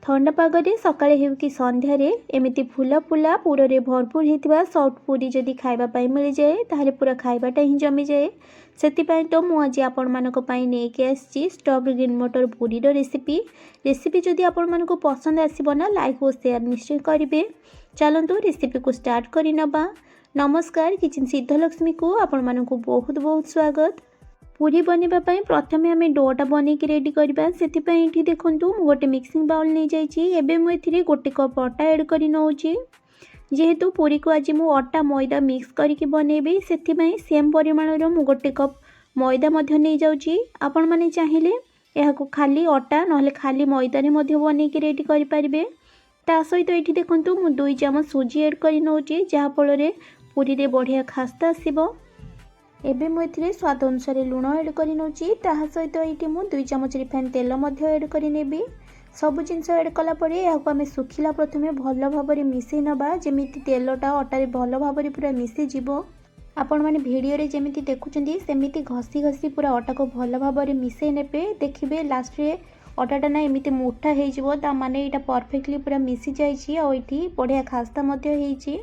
थंडा पागरे सकाळे हेउ कि संध्यारे एमिति फुला फुला पुरे भरपूर होता सफ्ट पूरी जदि खावाई मिल जाए ताहले पूरा खाइबाटा ही जमी जाए। से तो मुझे आपण मानक नहीं आसी स्टफ्ड ग्रीन मटर पूरी रेसिपी जदि आपण मानक पसंद आसब ना लाइक और शेयर निश्चय करेंगे। चलतु रेसिपी को स्टार्ट करनवा। नमस्कार, किचन सिद्धलक्ष्मी को आपण मानक बहुत बहुत स्वागत। पूरी बनवाई प्रथम आम डोटा बनई रेडी करवा। से देखूँ गोटे मिक्सिंग बाउल नहीं जाइए। मुझे गोटे कप अटा एड कर नौची। जेहेतु पूरी को आज मु अटा मैदा मिक्स करके बनैबी से सेम परिमाण मु गोटे कप मैदा नहीं जाऊँगी। आपण मैंने चाहिए यह खाली अटा ना खाली मैदान बनई रेडी करें। ता सहित ये देखूँ मु 2 चामच सुजी एड कर नौची जहाँफल पूरी रे बढ़िया खास्ता आसब। एबे मुझे स्वाद अनुसार लुण एड कर नौची। सहित ये मु 2 चामच रिफाइन तेल एड कर नेबी। सब जिनस एड कलापर आम सुखिला प्रथमे भल भाव मिसई नवा जमी तेलटा अटारे भल भाव पूरा मिसी जीव। आपण मैंने वीडियो रे जमी देखुं सेमती घसी घसी पूरा अटा को भल भाव मिसई नेबे। देखिए लास्ट रे अटाटा ना एमती मुठा हो माने यहाँ परफेक्टली पूरा मिसी जाइए। बढ़िया खास्ता होइछि।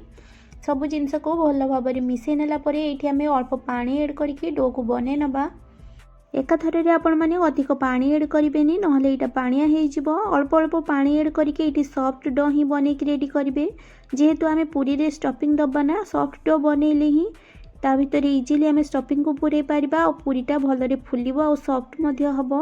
सब जिनस को भल भाव मिसई नेलापर ये आम अल्प पानी एड करके डो को बने नवा। एकाथर आपण मैंने अधिक पानी एड करेंगे ना यहाँ पानिया हो। अल्प अल्प पानी एड करके ये सॉफ्ट डो ही बनई रेडी करेंगे। जेहेतु आम पूरी रे स्टफिंग दबा ना सॉफ्ट डो बनइले ही ता भीतर इजिली आम स्टफिंग को पूरे पारिबा और पूरीटा भलरे फुलिब और सॉफ्ट हम।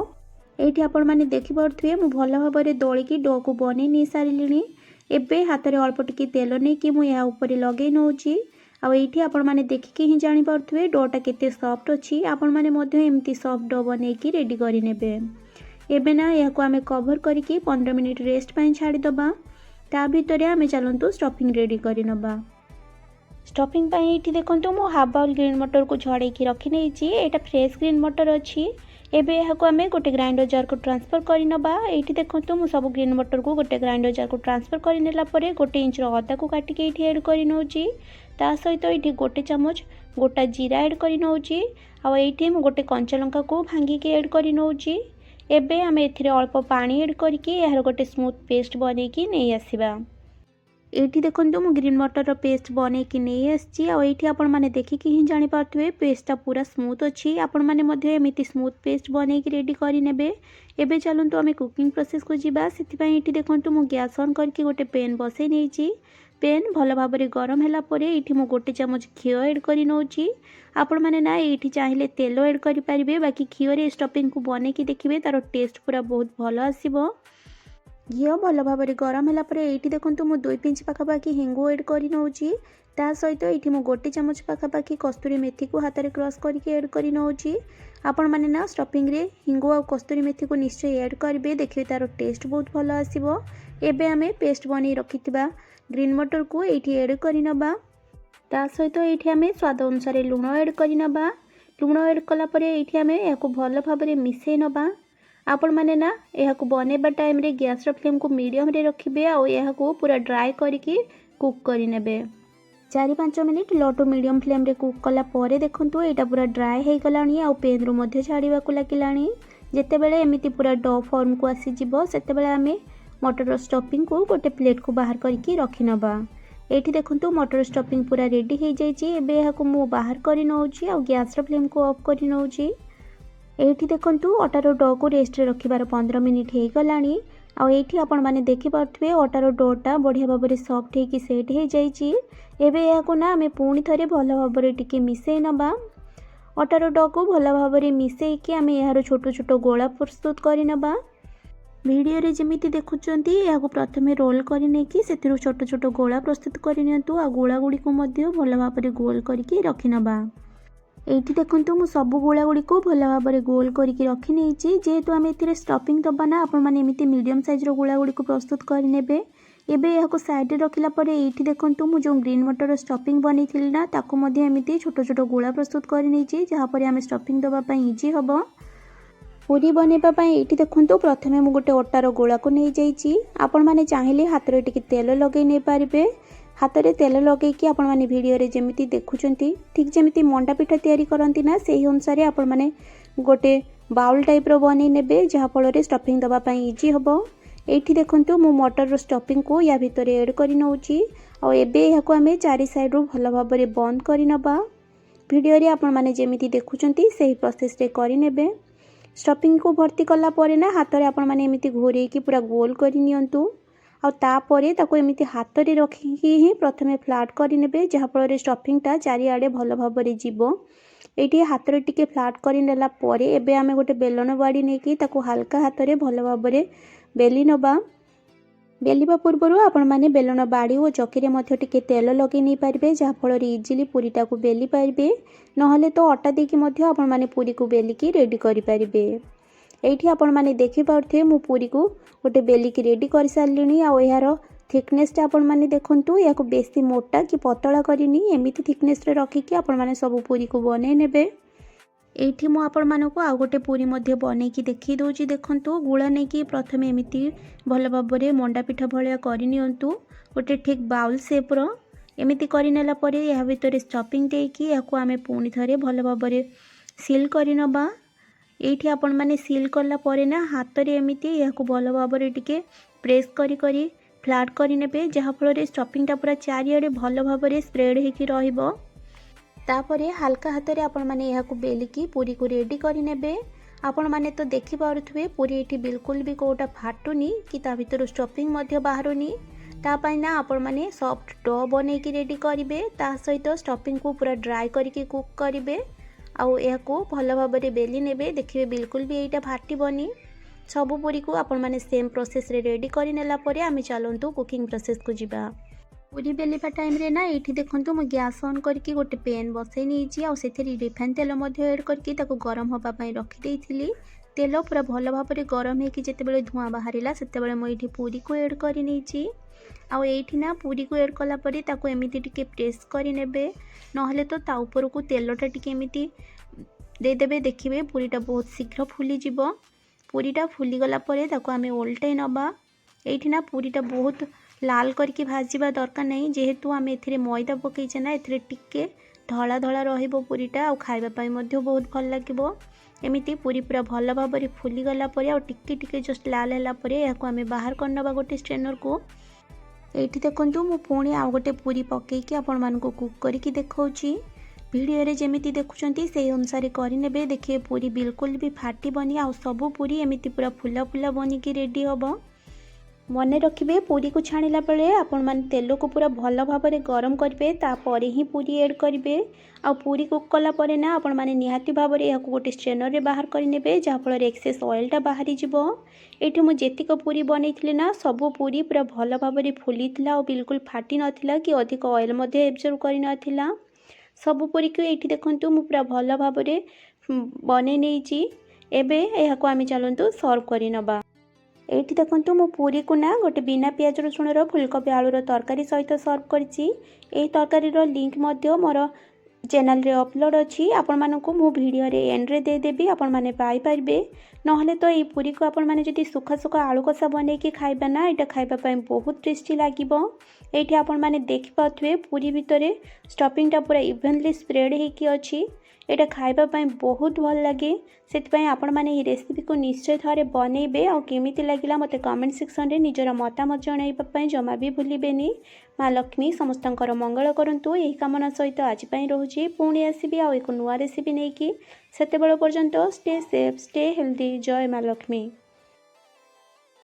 ये आपण मैंने देखिपे मु भल भाव दलिकी डो को बनई नहीं सारे। एबे हाथ में अल्प टिके तेल नहीं कि मुझे ऊपर लगे नौची। आईठी आपण मैंने देखिकी ही जानीपे डोटा केते सॉफ्ट अच्छी। आपण मैंने एमती सॉफ्ट डो बनई रेडी करेंगे। एबे ना यह आम कवर करके 15 मिनिट रेस्ट पाई छाड़ीदबा। ता भीतर आम चलतु स्टफिंग रेडी करनवा। स्टफिंग पाई ये देखूँ मु हाफ बाउल ग्रीन मटर को झड़े रखी नहीं। यहाँ फ्रेश ग्रीन मटर अच्छी। एबे यहाँ आम गोटे ग्राइंडर जार को ट्रांसफर करनवा। ये देखूँ मु सब ग्रीन मटर को गोटे ग्राइंडर जार को ट्रांसफर कर गोटे इंच अदा को काटिक ये एड कर नौची। ता सहित ये गोटे चामच गोटा जीरा एड कर नौची। ये गोटे कंचा लंका को भांगिक एड कर नौची। एबे आम अल्प पानी एड करके यार गोटे स्मूथ पेस्ट बनईकी नहीं आसवा। ये देखूँ मु ग्रीन मटर पेस्ट बनईकी नहीं आसी। ये आपण मैंने देखिकी ही जानीपे पेस्टा पूरा स्मूथ अच्छी। आपण मैंने एमती स्मूथ पेस्ट बनईकी रेडी करेंगे। एबे चलतु आम कुकिंग प्रोसेस को जीवा। से देखूँ मु गैस ऑन करके गोटे पेन बसई नहीं। पेन भल भाव गरम है ये मु गोटे चामच घी एड कर नौची। आपण मैंने ना ये चाहिए तेल एड करेंगे। बाकी घी स्टफिंग को बनईकी देखिए तार टेस्ट पूरा बहुत भल आसब। घी भल भाव गरम है ये देखूँ मु 2 पिंच पाखापाखि हिंगु एड कर नौची। ता सहित ये मु गोटे चामच पाखापाखि कस्तूरी मेथी को हाथ में क्रश करके एड कर नौची। आपण मैंने ना स्टफिंग रे हिंगु और कस्तूरी मेथी को निश्चय एड करेंगे। देखिए तार टेस्ट बहुत भल आसब। एबे आम पेस्ट बनई रखिथिबा ग्रीन मटर को ये एड करनवा। ता सहित ये आम स्वाद अनुसार लुण एड करनवा। लुण एड कलापर ये आम या भल भाव मिसई नवा। आपण मैंने ना यह बनवा टाइम रे गैस फ्लेम को मीडियम रे रखिए और पूरा ड्राई करके कुक करे। 4-5 minute low to medium flame रे कुक कलापर देखूँ यहाँ पूरा ड्राई हो गलानी आ पेन रु मध्य छाड़ा लगिलानी। जितेबाला एमती पूरा डो फॉर्म को आसीजिव से आम मटर स्टफिंग को गोटे प्लेट को बाहर करके रखी नवा। ये देखूँ मटर स्टफिंग पूरा रेडी हो जाए। यहाँ मु बाहर कर नौची और गैस फ्लेम को ऑफ कर नौची। ये देखूँ अटार डो को रेस्ट रखिबार 15 मिनिट हो गलानी। ये आपण मैंने देखिपे अटार डोटा बढ़िया भाव में सॉफ्ट होगी सेट हो जाइए। एबे यहाँ ना आम पुणी थे भल भाव टिके मिसई नवा। अटार डो को भल भाव मिसईकी आम यार छोट छोट गोला प्रस्तुत करनवा। वीडियो रे जमीती देखुचंती यहाँ प्रथमे रोल करके से छोट छोट गोला प्रस्तुत करनियंतु आ गोला गुड़ी को भल भाव में गोल करके रखिनवा। ये देखूँ मु सब गोला गुड़ी को भल भाव में गोल करके रखी नहीं। जेहेतु आम ए स्टफिंग दबा ना आपण मैंने एमती मीडियम साइज गोला गुड़ी को प्रस्तुत करेंगे। एबे यहाँ साइड रखिला ये देखूँ मु जो ग्रीन मटर स्टफिंग बनई ना ताकू एमती छोट छोट गोला प्रस्तुत कर जहाँपर आम स्टफिंग दवाई इजी हम। पूरी बनवाई ये देखूँ प्रथमे मु गोटे अटार गोला को नहीं जाइए। आपण मैंने चाहिए हाथ में टिके तेल लगे नहीं पारे। हाथ में तेल लगे आपण मैंने वीडियो रे जमीती देखुंती ठीक जमी मंडा पिठा तैयारी करती ना से अनुसार आपण मैंने गोटे बाउल टाइप रो बनी नेबे जहाँफल स्टफिंग दवाई इजी हम। एठी देखंतु मु मटर स्टफिंग को या भितर ऐड करि नउची आ एबे याको आमे चारि साइड रो भल भाबरे बंद करि नबा। वीडियो रे आपण माने जेमिति देखुचंती सही प्रोसेस रे करि नेबे। स्टफिंग को भर्ती कला परे ना हाथ रे आपण माने एमिति घोरे की पूरा गोल करि नियंतु आ तापरे ताको एमिति हाथ रे रखी ही प्रथमे फ्लैट करि नेबे जहा फल स्टफिंग टा चारि आडे भल भाबरे जीवो। एठी हाथ रे टिके फ्लैट करि नेला परे एबे आमे गोटे बेलन बाड़ी नेकी ताको हल्का हाथ रे भल भाबरे बेली नबा। बेलिबा पूर्व आपण माने बेलन बाड़ी और चक्की रे मध्य टिके तेल लगे नहीं पारिबे जहा फल इजिली पूरीटा को बेली पारिबे। नहले तो अटा देकी मध्य आपण माने पूरी को बेलिकी रेडी करि पारिबे। एठी आपण माने देखि पारथे मु पूरी को गोटे बेलिकी रेडी कर सारलिनी आ यार थिकनेस टा आपण माने देखंतु याको बेसी मोटा कि पतला करिनी एमिति थिकनेस रे रखी कि आपण माने सब पूरी को बनै नेबे। एठी मु आपण मानको आ गोटे पूरी मध्य बनै कि देखि दोची देखंतु गुळा नै कि प्रथमे एमिति भल भाबरे मंडा पिठा भलिया करि नियंतु गोटे ठीक बाउल शेप रो एमिति करि नेला परे या भितर स्टफिंग दे कि याको आमे पुनी थरे भल भाबरे सील करि नबा। एठी आपण माने सील करला परे ना हाथ रे एमिति याको भल भाबरे टिके प्रेस करि करि फ्लैट करि नेबे जहा फल स्टफिंग टा पूरा चारिआडे भल भाबरे स्प्रेड हेकि रहिबो। तापरे हल्का हाथ रे आपण माने याको बेलिकी पूरी को रेडी करि नेबे। आपण माने तो देखि पारुथबे पूरी एठी बिल्कुल भी कोटा फाटुनी कि ता भितर स्टफिंग मध्य बाहरुनी। ता पई ना आपण माने सॉफ्ट डो बनै कि रेडी करिवे ता सहित स्टफिंग को पूरा ड्राई करके कुक करिवे आउ याको भल भाबरे बेली नेबे। देखिबे बिल्कुल भी एटा फाटिबनी। सब पूरी को आपण माने सेम प्रोसेस रे रेडी करि नेला परे आमे चलंतु कुकिंग प्रोसेस को जिबा। पूरी बेलिबा टाइम रे ना एठी देखंतु मु गैस ऑन करके गोटे पैन बसै नीची आ सेथि रिफाइन तेल मध्य ऐड करके ताको गरम होबा पई रखि देइथिली। तेल पूरा भल भाबरे गरम हेकि जेते बेले धुआं बाहरिला सेते बेले मु एठी पूरी को ऐड करि नीची आ एठी ना पूरी को ऐड कला परे ताको एमिति टिके प्रेस करि नेबे नहले तो ता ऊपर को तेलटा टिके एमिति दे देबे। देखिबे पूरीटा बहुत शीघ्र फुली जिवो। पूरीटा फुली गला परे ताको आमे ओल्टाई नबा। एठी ना पूरीटा बहुत लाल करके भाजिबा दरकार नहीं जेहेतु आमे एथिरे मैदा पकईचे ना एथिरे टिके धला धला रहिबो पूरीटा आ खाइबा पई मध्य बहुत भल लागिबो। एमिति पूरी पूरा भल भाबरे फुली गला परे आ टिके टिके जस्ट लाल हैला परे याको आमे बाहर करनबा गोटे स्ट्रेनर को। एठी देखंतु मु पुणी आ गोटे पूरी पकईकी आपण मानको कुक करके देखौची। वीडियो रे जेमिति देखुचंती सेही अनुसार करि नेबे। देखिए पूरी बिल्कुल भी फाटिबनी आ सब पूरी एमिति पूरा फुला फुला बनिकी रेडी होबो। मन रखिए पूरी को छाणिला बेले आपण माने तेल को पूरा भल भाबरे गरम करिवे तापरे ही पूरी ऐड करिवे आ पूरी कुक कला परे ना आपण माने निहाती भाबरे याको गोटे स्ट्रेनर रे बाहर करि नेबे जहा फल एक्सेस ऑयल टा बाहरी जिवो। एठी मु जेतिक पूरी बनैथिले ना सब पूरी पूरा भल भाबरे फुलीथिला और बिल्कुल फाटी नथिला कि अधिक ऑयल मध्ये एब्जॉर्ब करि नथिला। सब पूरी को एठी देखंतु मु पूरा भल भाबरे बनै नेइची। एबे याको आमे चलंतु सर्व करि नबा। एठी देखंतु मु पूरी को ना गोटे बिना प्याज रसुण रो फुलकोबी आलू रो तरकारी सहित सर्व करछि। एही तरकारी रो लिंक मध्य मोर चैनल रे अपलोड अछि। आपण मानको मु वीडियो रे एंड रे दे देबी आपण माने पाई परिबे। नहले तो एही पूरी को आपण माने जदि सुखा सुखा आलू कसा बनै के खाइबा ना एटा खाइबा पई बहुत टेस्टी लागिबो। एठी आपण माने देखि पाथुवे पूरी भितरे स्टफिंग टा पूरा इवनली स्प्रेड हेकी अछि। एटा खाइबा पई बहुत भल लागे। सेति आपण माने ई रेसिपी को निश्चय थारे बनेबे और केमिति लागिला मते कमेंट सेक्शन रे निजरा मतामत जणाइबा पई जमा भी भूलिबेनी। माँ लक्ष्मी समस्तंकर मंगल करंतु एही कामना सहित आज पई रहूची। पुणी आसीबी आ एको नुआ रेसिपी नेकी। सेते बेल पर्यंत स्टे सेफ स्टे हेल्दी। जय माँ लक्ष्मी।